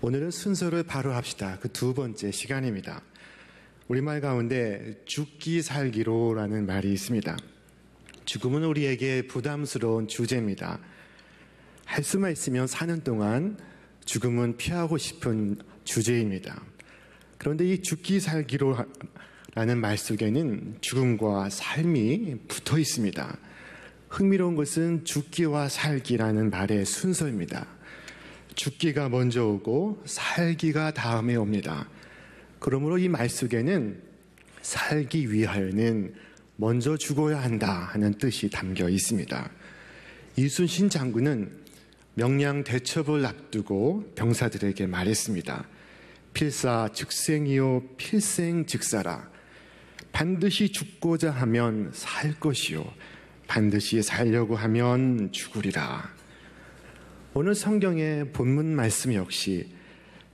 오늘은 순서를 바로 합시다. 그 두 번째 시간입니다. 우리말 가운데 죽기 살기로라는 말이 있습니다. 죽음은 우리에게 부담스러운 주제입니다. 할 수만 있으면 사는 동안 죽음은 피하고 싶은 주제입니다. 그런데 이 죽기 살기로라는 말 속에는 죽음과 삶이 붙어 있습니다. 흥미로운 것은 죽기와 살기라는 말의 순서입니다. 죽기가 먼저 오고 살기가 다음에 옵니다. 그러므로 이 말 속에는 살기 위하여는 먼저 죽어야 한다 하는 뜻이 담겨 있습니다. 이순신 장군은 명량 대첩을 앞두고 병사들에게 말했습니다. 필사즉생이요 필생즉사라. 반드시 죽고자 하면 살 것이요 반드시 살려고 하면 죽으리라. 오늘 성경의 본문 말씀 역시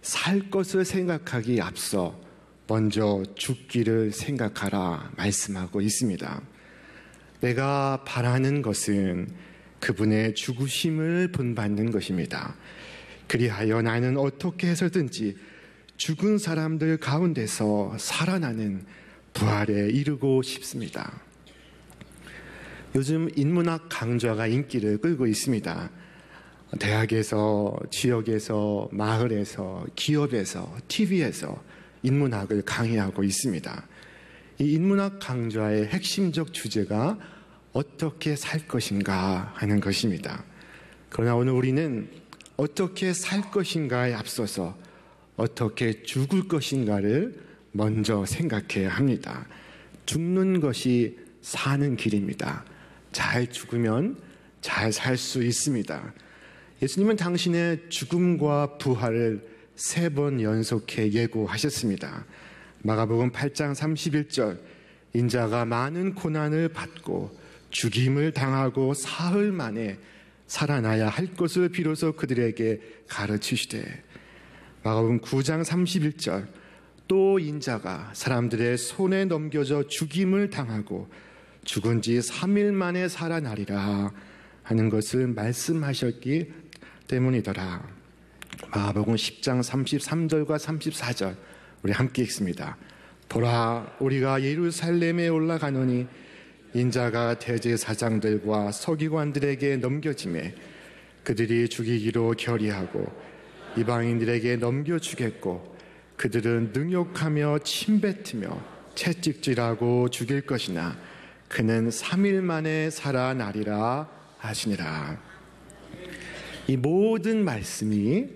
살 것을 생각하기 앞서 먼저 죽기를 생각하라 말씀하고 있습니다. 내가 바라는 것은 그분의 죽으심을 본받는 것입니다. 그리하여 나는 어떻게 해서든지 죽은 사람들 가운데서 살아나는 부활에 이르고 싶습니다. 요즘 인문학 강좌가 인기를 끌고 있습니다. 대학에서, 지역에서, 마을에서, 기업에서, TV에서 인문학을 강의하고 있습니다. 이 인문학 강좌의 핵심적 주제가 어떻게 살 것인가 하는 것입니다. 그러나 오늘 우리는 어떻게 살 것인가에 앞서서 어떻게 죽을 것인가를 먼저 생각해야 합니다. 죽는 것이 사는 길입니다. 잘 죽으면 잘 살 수 있습니다. 예수님은 당신의 죽음과 부활을 3번 연속해 예고하셨습니다. 마가복음 8장 31절 인자가 많은 고난을 받고 죽임을 당하고 사흘 만에 살아나야 할 것을 비로소 그들에게 가르치시되 마가복음 9장 31절 또 인자가 사람들의 손에 넘겨져 죽임을 당하고 죽은 지 3일 만에 살아나리라 하는 것을 말씀하셨기 때문이더라. 마가복음 10장 33절과 34절 우리 함께 읽습니다. 보라 우리가 예루살렘에 올라가노니 인자가 대제사장들과 서기관들에게 넘겨지매 그들이 죽이기로 결의하고 이방인들에게 넘겨주겠고 그들은 능욕하며 침뱉으며 채찍질하고 죽일 것이나 그는 3일 만에 살아나리라 하시니라. 이 모든 말씀이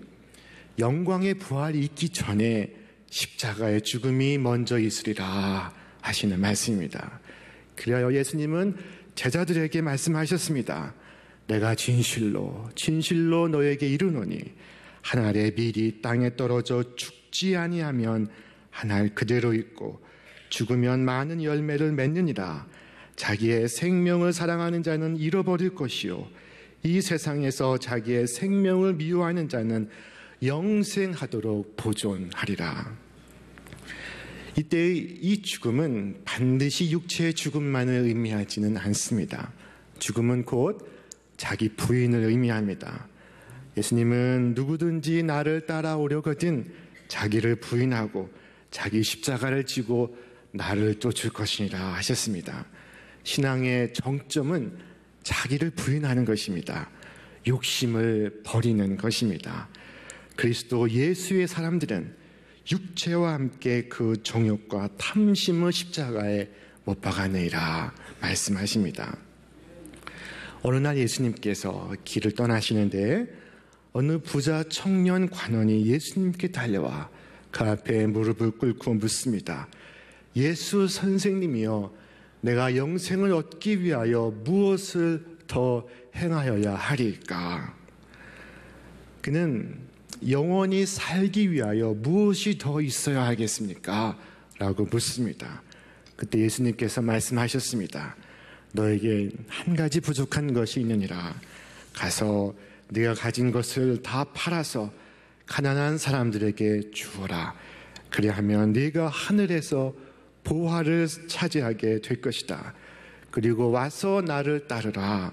영광의 부활이 있기 전에 십자가의 죽음이 먼저 있으리라 하시는 말씀입니다. 그래야 예수님은 제자들에게 말씀하셨습니다. 내가 진실로 너에게 이르노니 한 알의 밀이 땅에 떨어져 죽지 아니하면 한 알 그대로 있고 죽으면 많은 열매를 맺느니라. 자기의 생명을 사랑하는 자는 잃어버릴 것이요 이 세상에서 자기의 생명을 미워하는 자는 영생하도록 보존하리라. 이때의 이 죽음은 반드시 육체의 죽음만을 의미하지는 않습니다. 죽음은 곧 자기 부인을 의미합니다. 예수님은 누구든지 나를 따라오려거든 자기를 부인하고 자기 십자가를 지고 나를 쫓을 것이니라 하셨습니다. 신앙의 정점은 자기를 부인하는 것입니다. 욕심을 버리는 것입니다. 그리스도 예수의 사람들은 육체와 함께 그 정욕과 탐심을 십자가에 못 박아내리라 말씀하십니다. 어느 날 예수님께서 길을 떠나시는데 어느 부자 청년 관원이 예수님께 달려와 그 앞에 무릎을 꿇고 묻습니다. 예수 선생님이여 내가 영생을 얻기 위하여 무엇을 더 행하여야 하리까? 그는 영원히 살기 위하여 무엇이 더 있어야 하겠습니까? 라고 묻습니다. 그때 예수님께서 말씀하셨습니다. 너에게 한 가지 부족한 것이 있느니라. 가서 네가 가진 것을 다 팔아서 가난한 사람들에게 주어라. 그리하면 네가 하늘에서 보화를 차지하게 될 것이다. 그리고 와서 나를 따르라.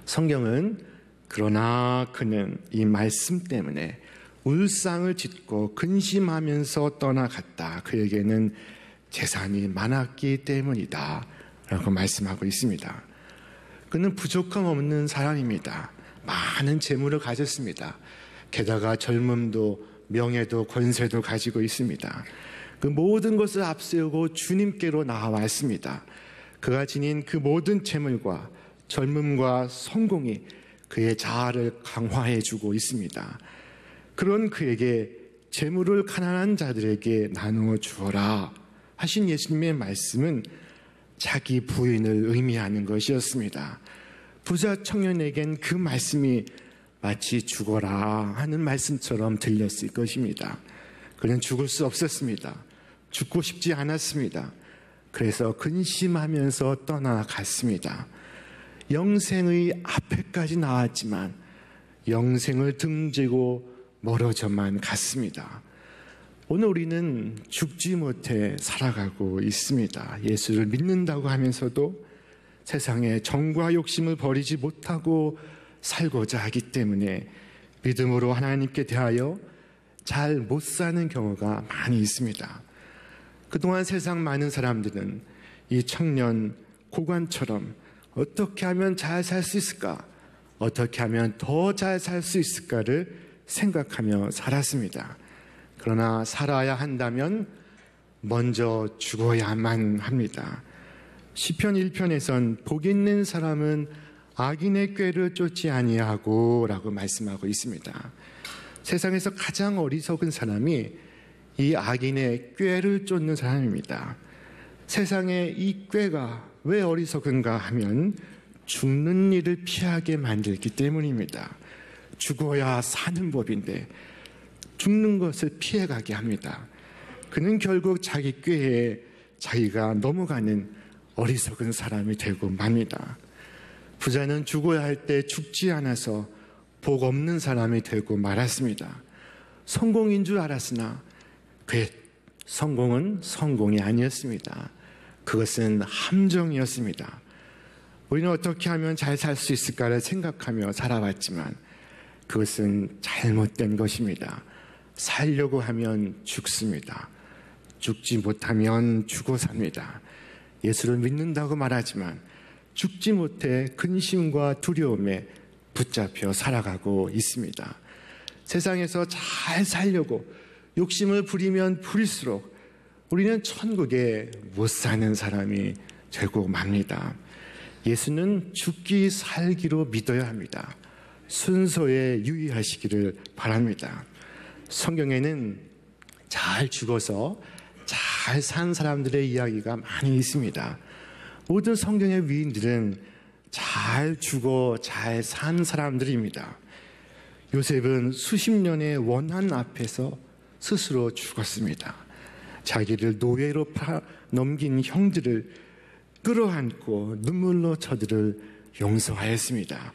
성경은 그러나 그는 이 말씀 때문에 울상을 짓고 근심하면서 떠나갔다. 그에게는 재산이 많았기 때문이다 라고 말씀하고 있습니다. 그는 부족함 없는 사람입니다. 많은 재물을 가졌습니다. 게다가 젊음도 명예도 권세도 가지고 있습니다. 그 모든 것을 앞세우고 주님께로 나아왔습니다. 그가 지닌 그 모든 재물과 젊음과 성공이 그의 자아를 강화해주고 있습니다. 그런 그에게 재물을 가난한 자들에게 나누어 주어라 하신 예수님의 말씀은 자기 부인을 의미하는 것이었습니다. 부자 청년에겐 그 말씀이 마치 죽어라 하는 말씀처럼 들렸을 것입니다. 그는 죽을 수 없었습니다. 죽고 싶지 않았습니다. 그래서 근심하면서 떠나갔습니다. 영생의 앞에까지 나왔지만 영생을 등지고 멀어져만 갔습니다. 오늘 우리는 죽지 못해 살아가고 있습니다. 예수를 믿는다고 하면서도 세상에 정과 욕심을 버리지 못하고 살고자 하기 때문에 믿음으로 하나님께 대하여 잘 못 사는 경우가 많이 있습니다. 그동안 세상 많은 사람들은 이 청년 고관처럼 어떻게 하면 잘 살 수 있을까? 어떻게 하면 더 잘 살 수 있을까를 생각하며 살았습니다. 그러나 살아야 한다면 먼저 죽어야만 합니다. 시편 1편에선 복 있는 사람은 악인의 꾀를 쫓지 아니하고 라고 말씀하고 있습니다. 세상에서 가장 어리석은 사람이 이 악인의 꾀를 쫓는 사람입니다. 세상에 이 꾀가 왜 어리석은가 하면 죽는 일을 피하게 만들기 때문입니다. 죽어야 사는 법인데 죽는 것을 피해가게 합니다. 그는 결국 자기 꾀에 자기가 넘어가는 어리석은 사람이 되고 맙니다. 부자는 죽어야 할 때 죽지 않아서 복 없는 사람이 되고 말았습니다. 성공인 줄 알았으나 그의 성공은 성공이 아니었습니다. 그것은 함정이었습니다. 우리는 어떻게 하면 잘 살 수 있을까를 생각하며 살아왔지만 그것은 잘못된 것입니다. 살려고 하면 죽습니다. 죽지 못하면 죽어 삽니다. 예수를 믿는다고 말하지만 죽지 못해 근심과 두려움에 붙잡혀 살아가고 있습니다. 세상에서 잘 살려고 욕심을 부리면 부릴수록 우리는 천국에 못 사는 사람이 되고 맙니다. 예수는 죽기 살기로 믿어야 합니다. 순서에 유의하시기를 바랍니다. 성경에는 잘 죽어서 잘 산 사람들의 이야기가 많이 있습니다. 모든 성경의 위인들은 잘 죽어 잘 산 사람들입니다. 요셉은 수십 년의 원한 앞에서 스스로 죽었습니다. 자기를 노예로 넘긴 형들을 끌어안고 눈물로 저들을 용서하였습니다.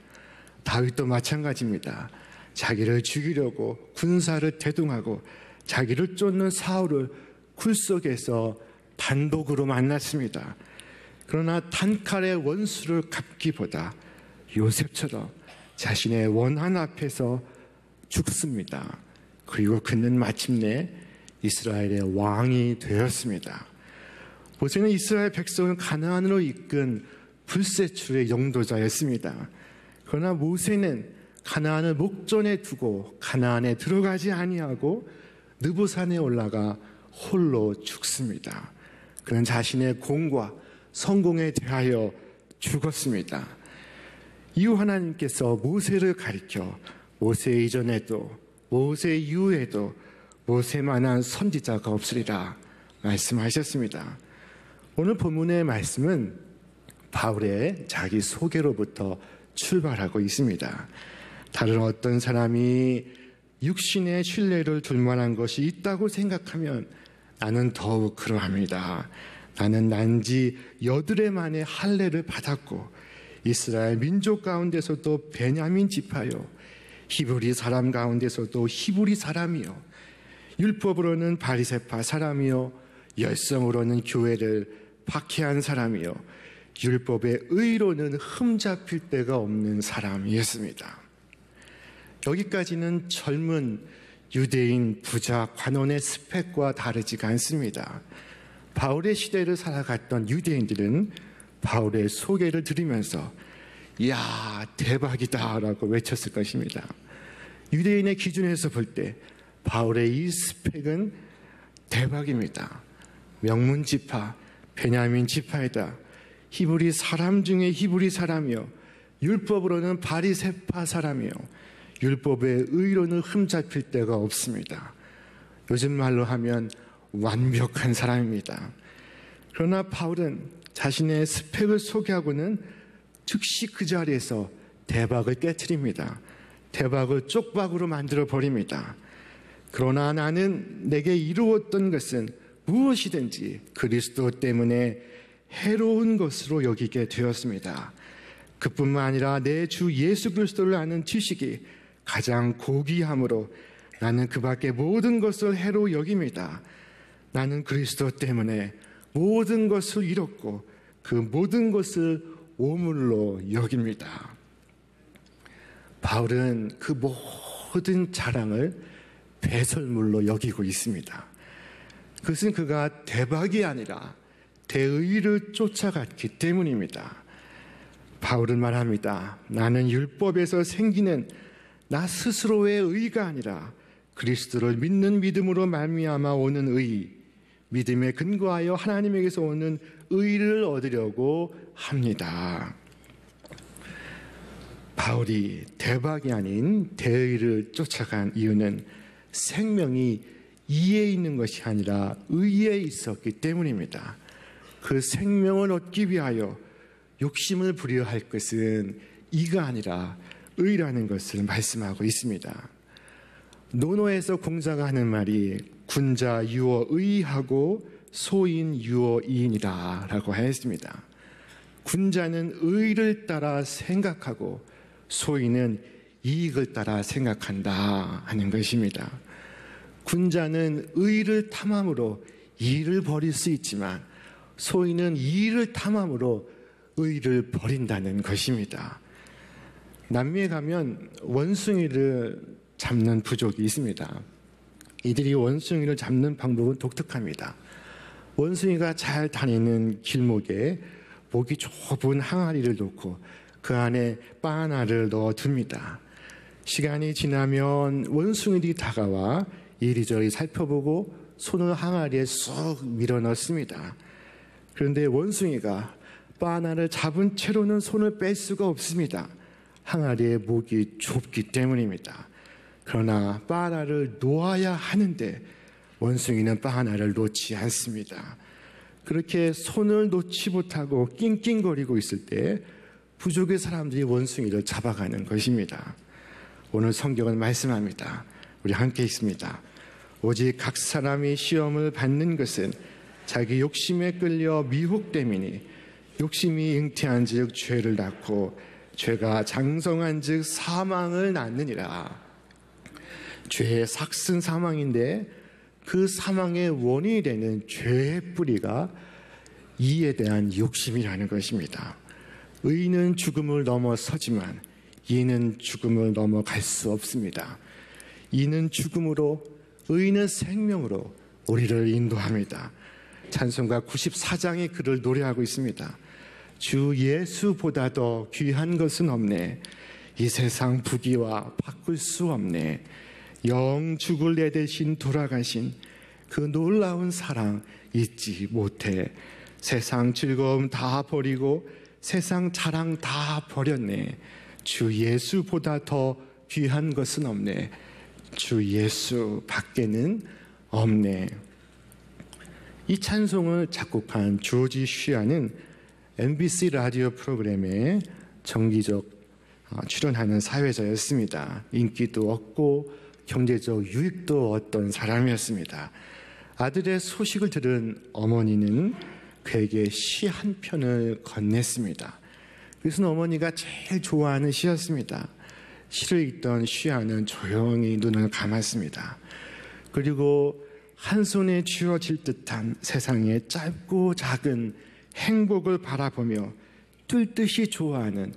다윗도 마찬가지입니다. 자기를 죽이려고 군사를 대동하고 자기를 쫓는 사울을 굴 속에서 단독으로 만났습니다. 그러나 단칼의 원수를 갚기보다 요셉처럼 자신의 원한 앞에서 죽습니다. 그리고 그는 마침내 이스라엘의 왕이 되었습니다. 모세는 이스라엘 백성을 가나안으로 이끈 불세출의 영도자였습니다. 그러나 모세는 가나안을 목전에 두고 가나안에 들어가지 아니하고 느보산에 올라가 홀로 죽습니다. 그는 자신의 공과 성공에 대하여 죽었습니다. 이후 하나님께서 모세를 가리켜 모세 이전에도 모세 이후에도 모세만한 선지자가 없으리라 말씀하셨습니다. 오늘 본문의 말씀은 바울의 자기 소개로부터 출발하고 있습니다. 다른 어떤 사람이 육신의 신뢰를 둘 만한 것이 있다고 생각하면 나는 더욱 그러합니다. 나는 난지 8해 만에 할례를 받았고 이스라엘 민족 가운데서도 베냐민 지파요 히브리 사람 가운데서도 히브리 사람이요 율법으로는 바리새파 사람이요 열성으로는 교회를 박해한 사람이요 율법의 의로는 흠잡힐 데가 없는 사람이었습니다. 여기까지는 젊은 유대인 부자 관원의 스펙과 다르지가 않습니다. 바울의 시대를 살아갔던 유대인들은 바울의 소개를 들으면서 이야 대박이다 라고 외쳤을 것입니다. 유대인의 기준에서 볼 때 바울의 이 스펙은 대박입니다. 명문 지파, 베냐민 지파이다. 히브리 사람 중에 히브리 사람이요, 율법으로는 바리새파 사람이요, 율법의 의로는 흠잡힐 데가 없습니다. 요즘 말로 하면 완벽한 사람입니다. 그러나 바울은 자신의 스펙을 소개하고는 즉시 그 자리에서 대박을 깨트립니다. 대박을 쪽박으로 만들어 버립니다. 그러나 나는 내게 이루었던 것은 무엇이든지 그리스도 때문에 해로운 것으로 여기게 되었습니다. 그뿐만 아니라 내 주 예수 그리스도를 아는 지식이 가장 고귀함으로 나는 그 밖에 모든 것을 해로 여깁니다. 나는 그리스도 때문에 모든 것을 잃었고 그 모든 것을 오물로 여깁니다. 바울은 그 모든 자랑을 배설물로 여기고 있습니다. 그것은 그가 대박이 아니라 대의를 쫓아갔기 때문입니다. 바울은 말합니다. 나는 율법에서 생기는 나 스스로의 의가 아니라 그리스도를 믿는 믿음으로 말미암아 오는 의, 믿음에 근거하여 하나님에게서 오는 의를 얻으려고 합니다. 바울이 대박이 아닌 대의를 쫓아간 이유는 생명이 이에 있는 것이 아니라 의에 있었기 때문입니다. 그 생명을 얻기 위하여 욕심을 부려야 할 것은 이가 아니라 의라는 것을 말씀하고 있습니다. 논어에서 공자가 하는 말이 군자 유어 의하고 소인 유어 이인이다 라고 하였습니다. 군자는 의를 따라 생각하고 소인은 이익을 따라 생각한다 하는 것입니다. 군자는 의를 탐함으로 이를 버릴 수 있지만 소인은 이를 탐함으로 의를 버린다는 것입니다. 남미에 가면 원숭이를 잡는 부족이 있습니다. 이들이 원숭이를 잡는 방법은 독특합니다. 원숭이가 잘 다니는 길목에 목이 좁은 항아리를 놓고 그 안에 바나를 넣어둡니다. 시간이 지나면 원숭이들이 다가와 이리저리 살펴보고 손을 항아리에 쏙 밀어넣습니다. 그런데 원숭이가 바나를 잡은 채로는 손을 뺄 수가 없습니다. 항아리의 목이 좁기 때문입니다. 그러나 바나를 놓아야 하는데 원숭이는 바나를 놓지 않습니다. 그렇게 손을 놓지 못하고 낑낑거리고 있을 때 부족의 사람들이 원숭이를 잡아가는 것입니다. 오늘 성경은 말씀합니다. 우리 함께 읽습니다. 오직 각 사람이 시험을 받는 것은 자기 욕심에 끌려 미혹됨이니 욕심이 잉태한 즉 죄를 낳고 죄가 장성한 즉 사망을 낳느니라. 죄의 삭은 사망인데 그 사망의 원인이 되는 죄의 뿌리가 이에 대한 욕심이라는 것입니다. 의는 죽음을 넘어서지만 이는 죽음을 넘어갈 수 없습니다. 이는 죽음으로 의는 생명으로 우리를 인도합니다. 찬송가 94장의 글을 노래하고 있습니다. 주 예수보다 더 귀한 것은 없네. 이 세상 부귀와 바꿀 수 없네. 영 죽을 내 대신 돌아가신 그 놀라운 사랑 잊지 못해. 세상 즐거움 다 버리고 세상 자랑 다 버렸네. 주 예수보다 더 귀한 것은 없네. 주 예수 밖에는 없네. 이 찬송을 작곡한 조지 쉬아는 MBC 라디오 프로그램에 정기적 출연하는 사회자였습니다. 인기도 얻고 경제적 유익도 얻던 사람이었습니다. 아들의 소식을 들은 어머니는 그에게 시 한 편을 건넸습니다. 그것은 어머니가 제일 좋아하는 시였습니다. 시를 읽던 쉬아는 조용히 눈을 감았습니다. 그리고 한 손에 쥐어질 듯한 세상의 짧고 작은 행복을 바라보며 뚫듯이 좋아하는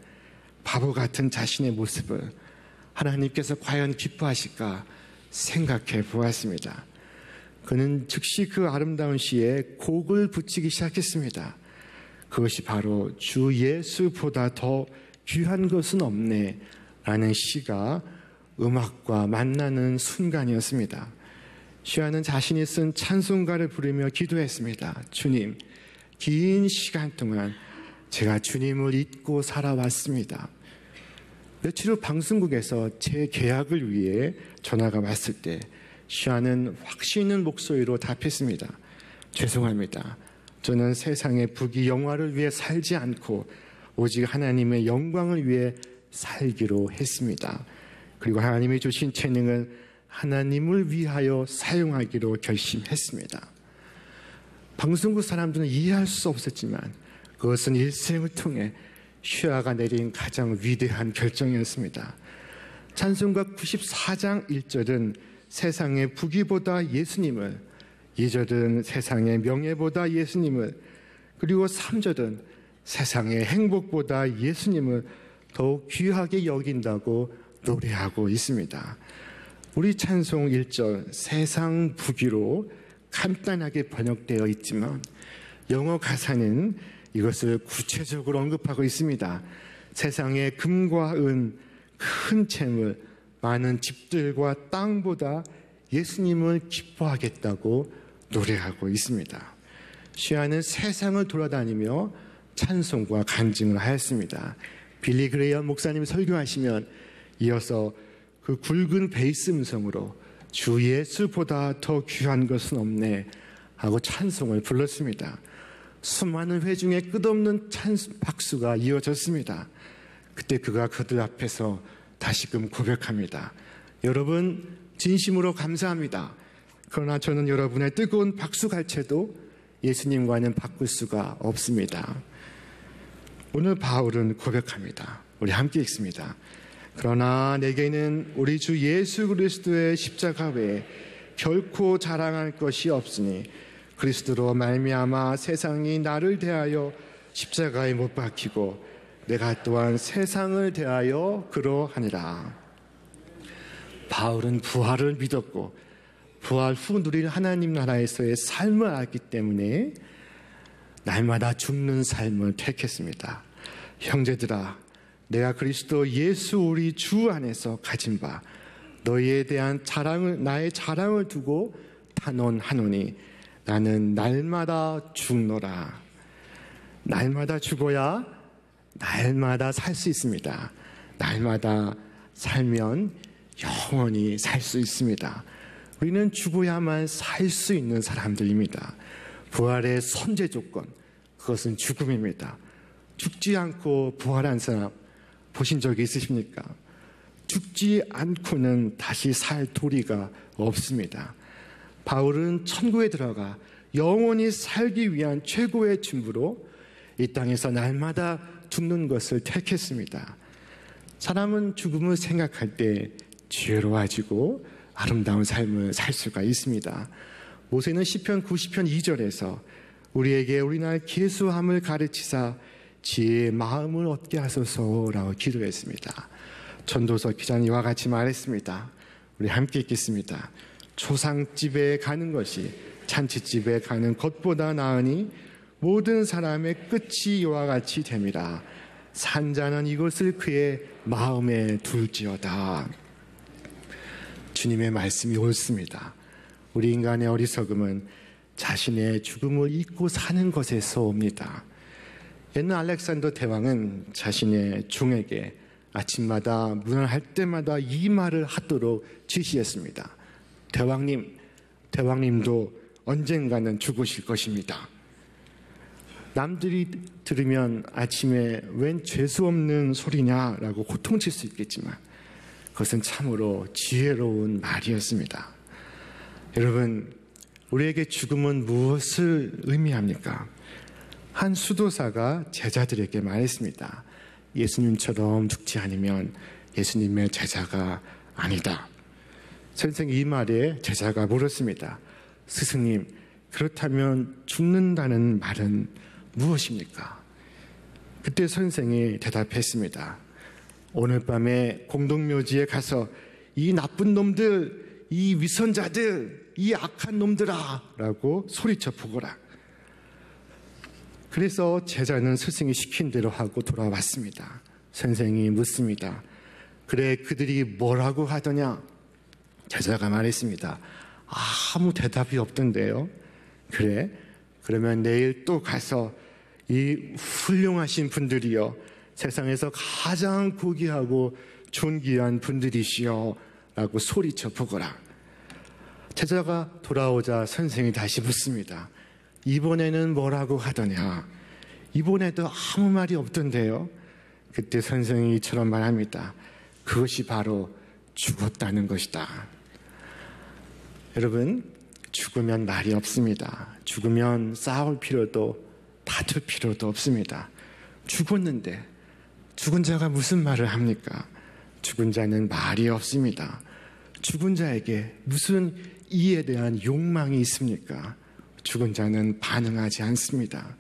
바보 같은 자신의 모습을 하나님께서 과연 기뻐하실까 생각해 보았습니다. 그는 즉시 그 아름다운 시에 곡을 붙이기 시작했습니다. 그것이 바로 주 예수보다 더 귀한 것은 없네 라는 시가 음악과 만나는 순간이었습니다. 시아는 자신이 쓴 찬송가를 부르며 기도했습니다. 주님, 긴 시간 동안 제가 주님을 잊고 살아왔습니다. 며칠 후 방송국에서 재계약을 위해 전화가 왔을 때 시아는 확신 있는 목소리로 답했습니다. 죄송합니다. 저는 세상의 부귀영화를 위해 살지 않고 오직 하나님의 영광을 위해 살기로 했습니다. 그리고 하나님이 주신 재능을 하나님을 위하여 사용하기로 결심했습니다. 방송국 사람들은 이해할 수 없었지만 그것은 일생을 통해 시아가 내린 가장 위대한 결정이었습니다. 찬송가 94장 1절은 세상의 부귀보다 예수님을, 2절은 세상의 명예보다 예수님을, 그리고 3절은 세상의 행복보다 예수님을 더욱 귀하게 여긴다고 노래하고 있습니다. 우리 찬송 1절 세상 부귀로 간단하게 번역되어 있지만 영어 가사는 이것을 구체적으로 언급하고 있습니다. 세상의 금과 은, 큰 재물, 많은 집들과 땅보다 예수님을 기뻐하겠다고 노래하고 있습니다. 시아는 세상을 돌아다니며 찬송과 간증을 하였습니다. 빌리 그레이엄 목사님이 설교하시면 이어서 그 굵은 베이스 음성으로 주 예수보다 더 귀한 것은 없네 하고 찬송을 불렀습니다. 수많은 회중의 끝없는 박수가 이어졌습니다. 그때 그가 그들 앞에서 다시금 고백합니다. 여러분 진심으로 감사합니다. 그러나 저는 여러분의 뜨거운 박수갈채도 예수님과는 바꿀 수가 없습니다. 오늘 바울은 고백합니다. 우리 함께 읽습니다. 그러나 내게는 우리 주 예수 그리스도의 십자가 외에 결코 자랑할 것이 없으니 그리스도로 말미암아 세상이 나를 대하여 십자가에 못 박히고 내가 또한 세상을 대하여 그러하니라. 바울은 부활을 믿었고 부활 후 누릴 하나님 나라에서의 삶을 알기 때문에 날마다 죽는 삶을 택했습니다. 형제들아, 내가 그리스도 예수 우리 주 안에서 가진 바 너희에 대한 나의 자랑을 두고 탄원하노니 나는 날마다 죽노라. 날마다 죽어야 날마다 살 수 있습니다. 날마다 살면 영원히 살 수 있습니다. 우리는 죽어야만 살 수 있는 사람들입니다. 부활의 선제 조건, 그것은 죽음입니다. 죽지 않고 부활한 사람 보신 적이 있으십니까? 죽지 않고는 다시 살 도리가 없습니다. 바울은 천국에 들어가 영원히 살기 위한 최고의 준비로 이 땅에서 날마다 죽는 것을 택했습니다. 사람은 죽음을 생각할 때 지혜로워지고 아름다운 삶을 살 수가 있습니다. 모세는 시편 90편 2절에서 우리에게 우리날 계수함을 가르치사 지혜의 마음을 얻게 하소서라고 기도했습니다. 전도서 기자는 이와 같이 말했습니다. 우리 함께 읽겠습니다. 초상집에 가는 것이 잔치집에 가는 것보다 나으니 모든 사람의 끝이 이와 같이 됨이라. 산자는 이것을 그의 마음에 둘지어다. 주님의 말씀이 옳습니다. 우리 인간의 어리석음은 자신의 죽음을 잊고 사는 것에서 옵니다. 옛날 알렉산더 대왕은 자신의 종에게 아침마다 문을 할 때마다 이 말을 하도록 지시했습니다. 대왕님도 언젠가는 죽으실 것입니다. 남들이 들으면 아침에 웬 재수없는 소리냐라고 호통칠 수 있겠지만 그것은 참으로 지혜로운 말이었습니다. 여러분, 우리에게 죽음은 무엇을 의미합니까? 한 수도사가 제자들에게 말했습니다. 예수님처럼 죽지 않으면 예수님의 제자가 아니다. 선생님, 이 말에 제자가 물었습니다. 스승님, 그렇다면 죽는다는 말은 무엇입니까? 그때 선생이 대답했습니다. 오늘 밤에 공동묘지에 가서 이 나쁜 놈들 이 위선자들, 이 악한 놈들아 라고 소리쳐 보거라. 그래서 제자는 스승이 시킨 대로 하고 돌아왔습니다. 선생이 묻습니다. 그래, 그들이 뭐라고 하더냐? 제자가 말했습니다. 아무 대답이 없던데요. 그래, 그러면 내일 또 가서 이 훌륭하신 분들이여, 세상에서 가장 고귀하고 존귀한 분들이시여 라고 소리쳐 보거라. 제자가 돌아오자 선생이 다시 묻습니다. 이번에는 뭐라고 하더냐? 이번에도 아무 말이 없던데요. 그때 선생이 이처럼 말합니다. 그것이 바로 죽었다는 것이다. 여러분, 죽으면 말이 없습니다. 죽으면 싸울 필요도 다툴 필요도 없습니다. 죽었는데 죽은 자가 무슨 말을 합니까? 죽은 자는 말이 없습니다. 죽은 자에게 무슨 이에 대한 욕망이 있습니까? 죽은 자는 반응하지 않습니다.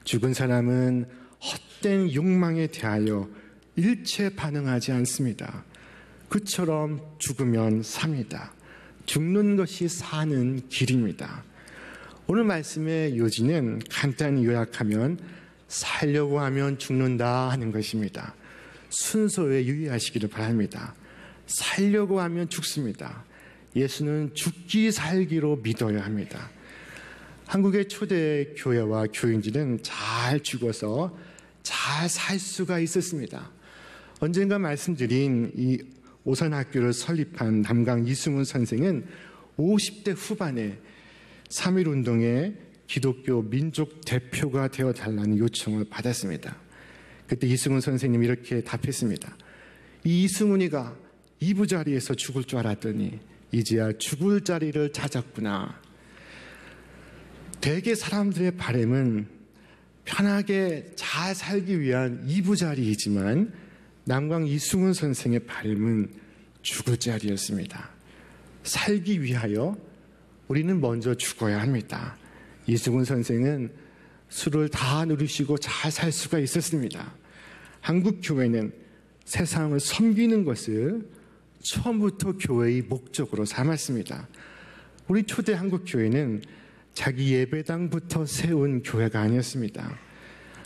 죽은 사람은 헛된 욕망에 대하여 일체 반응하지 않습니다. 그처럼 죽으면 삽니다. 죽는 것이 사는 길입니다. 오늘 말씀의 요지는 간단히 요약하면 살려고 하면 죽는다 하는 것입니다. 순서에 유의하시기를 바랍니다. 살려고 하면 죽습니다. 예수는 죽기 살기로 믿어야 합니다. 한국의 초대 교회와 교인들은 잘 죽어서 잘 살 수가 있었습니다. 언젠가 말씀드린 이 오선학교를 설립한 남강 이승훈 선생은 50대 후반에 3.1운동의 기독교 민족 대표가 되어달라는 요청을 받았습니다. 그때 이승훈 선생님이 이렇게 답했습니다. 이 이승훈이가 이부자리에서 죽을 줄 알았더니 이제야 죽을 자리를 찾았구나. 대개 사람들의 바람은 편하게 잘 살기 위한 이부자리이지만 남강 이승훈 선생의 바람은 죽을 자리였습니다. 살기 위하여 우리는 먼저 죽어야 합니다. 이승훈 선생은 술을 다 누리시고 잘 살 수가 있었습니다. 한국 교회는 세상을 섬기는 것을 처음부터 교회의 목적으로 삼았습니다. 우리 초대 한국 교회는 자기 예배당부터 세운 교회가 아니었습니다.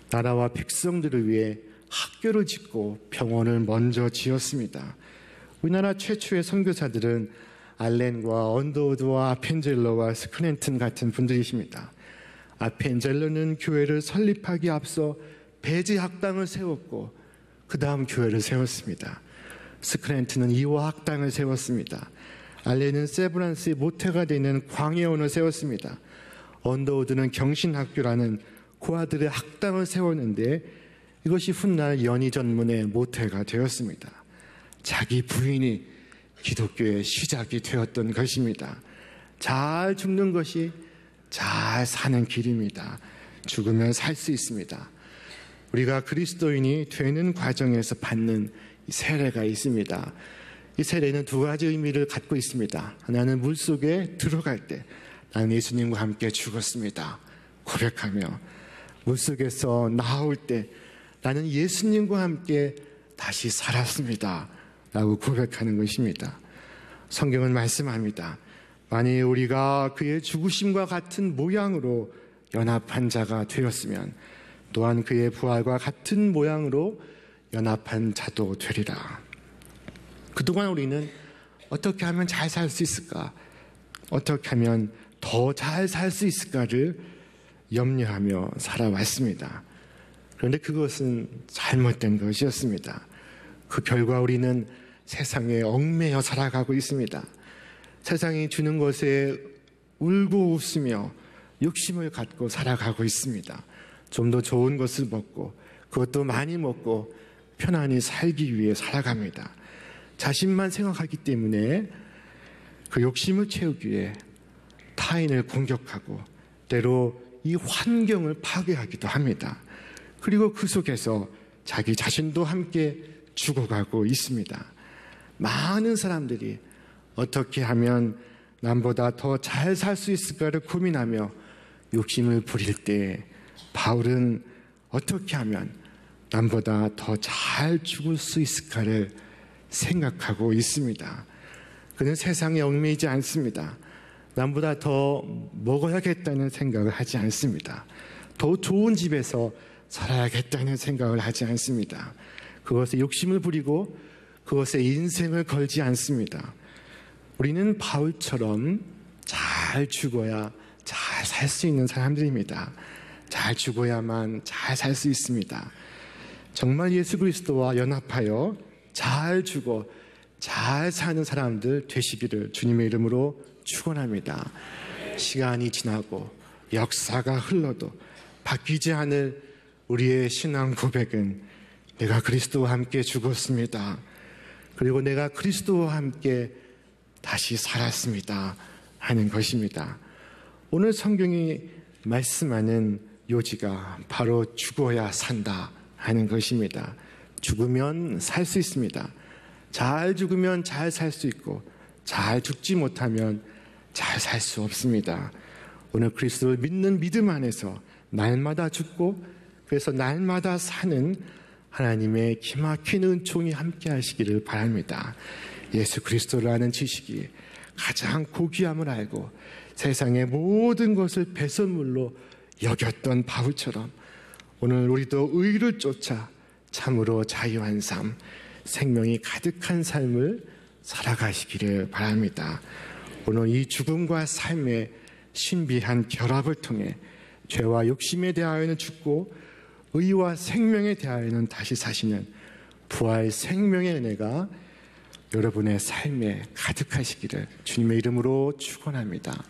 나라와 백성들을 위해 학교를 짓고 병원을 먼저 지었습니다. 우리나라 최초의 선교사들은 알렌과 언더우드와 아펜젤러와 스크랜튼 같은 분들이십니다. 아펜젤러는 교회를 설립하기 앞서 배제 학당을 세웠고 그 다음 교회를 세웠습니다. 스크랜튼은 이화 학당을 세웠습니다. 알렌은 세브란스의 모태가 되는 광해원을 세웠습니다. 언더우드는 경신학교라는 고아들의 학당을 세웠는데 이것이 훗날 연희전문의 모태가 되었습니다. 자기 부인이 기독교의 시작이 되었던 것입니다. 잘 죽는 것이 잘 사는 길입니다. 죽으면 살 수 있습니다. 우리가 그리스도인이 되는 과정에서 받는 세례가 있습니다. 이 세례는 두 가지 의미를 갖고 있습니다. 하나는 물속에 들어갈 때 나는 예수님과 함께 죽었습니다 고백하며, 물속에서 나올 때 나는 예수님과 함께 다시 살았습니다 라고 고백하는 것입니다. 성경은 말씀합니다. 만일 우리가 그의 죽으심과 같은 모양으로 연합한 자가 되었으면 또한 그의 부활과 같은 모양으로 연합한 자도 되리라. 그동안 우리는 어떻게 하면 잘 살 수 있을까? 어떻게 하면 더 잘 살 수 있을까를 염려하며 살아왔습니다. 그런데 그것은 잘못된 것이었습니다. 그 결과 우리는 세상에 얽매여 살아가고 있습니다. 세상이 주는 것에 울고 웃으며 욕심을 갖고 살아가고 있습니다. 좀 더 좋은 것을 먹고 그것도 많이 먹고 편안히 살기 위해 살아갑니다. 자신만 생각하기 때문에 그 욕심을 채우기 위해 타인을 공격하고 때로 이 환경을 파괴하기도 합니다. 그리고 그 속에서 자기 자신도 함께 죽어가고 있습니다. 많은 사람들이 어떻게 하면 남보다 더 잘 살 수 있을까를 고민하며 욕심을 부릴 때 바울은 어떻게 하면 남보다 더 잘 죽을 수 있을까를 생각하고 있습니다. 그는 세상에 얽매이지 않습니다. 남보다 더 먹어야겠다는 생각을 하지 않습니다. 더 좋은 집에서 살아야겠다는 생각을 하지 않습니다. 그것에 욕심을 부리고 그것에 인생을 걸지 않습니다. 우리는 바울처럼 잘 죽어야 잘 살 수 있는 사람들입니다. 잘 죽어야만 잘 살 수 있습니다. 정말 예수 그리스도와 연합하여 잘 죽어 잘 사는 사람들 되시기를 주님의 이름으로 축원합니다. 시간이 지나고 역사가 흘러도 바뀌지 않을 우리의 신앙 고백은 내가 그리스도와 함께 죽었습니다. 그리고 내가 그리스도와 함께 다시 살았습니다 하는 것입니다. 오늘 성경이 말씀하는 요지가 바로 죽어야 산다 하는 것입니다. 죽으면 살 수 있습니다. 잘 죽으면 잘 살 수 있고 잘 죽지 못하면 잘 살 수 없습니다. 오늘 그리스도를 믿는 믿음 안에서 날마다 죽고 그래서 날마다 사는 하나님의 기막힌 은총이 함께 하시기를 바랍니다. 예수 그리스도를 아는 지식이 가장 고귀함을 알고 세상의 모든 것을 배설물로 여겼던 바울처럼 오늘 우리도 의를 쫓아 참으로 자유한 삶, 생명이 가득한 삶을 살아가시기를 바랍니다. 오늘 이 죽음과 삶의 신비한 결합을 통해 죄와 욕심에 대하여는 죽고 의와 생명에 대하여는 다시 사시는 부활 생명의 은혜가 여러분의 삶에 가득하시기를 주님의 이름으로 축원합니다.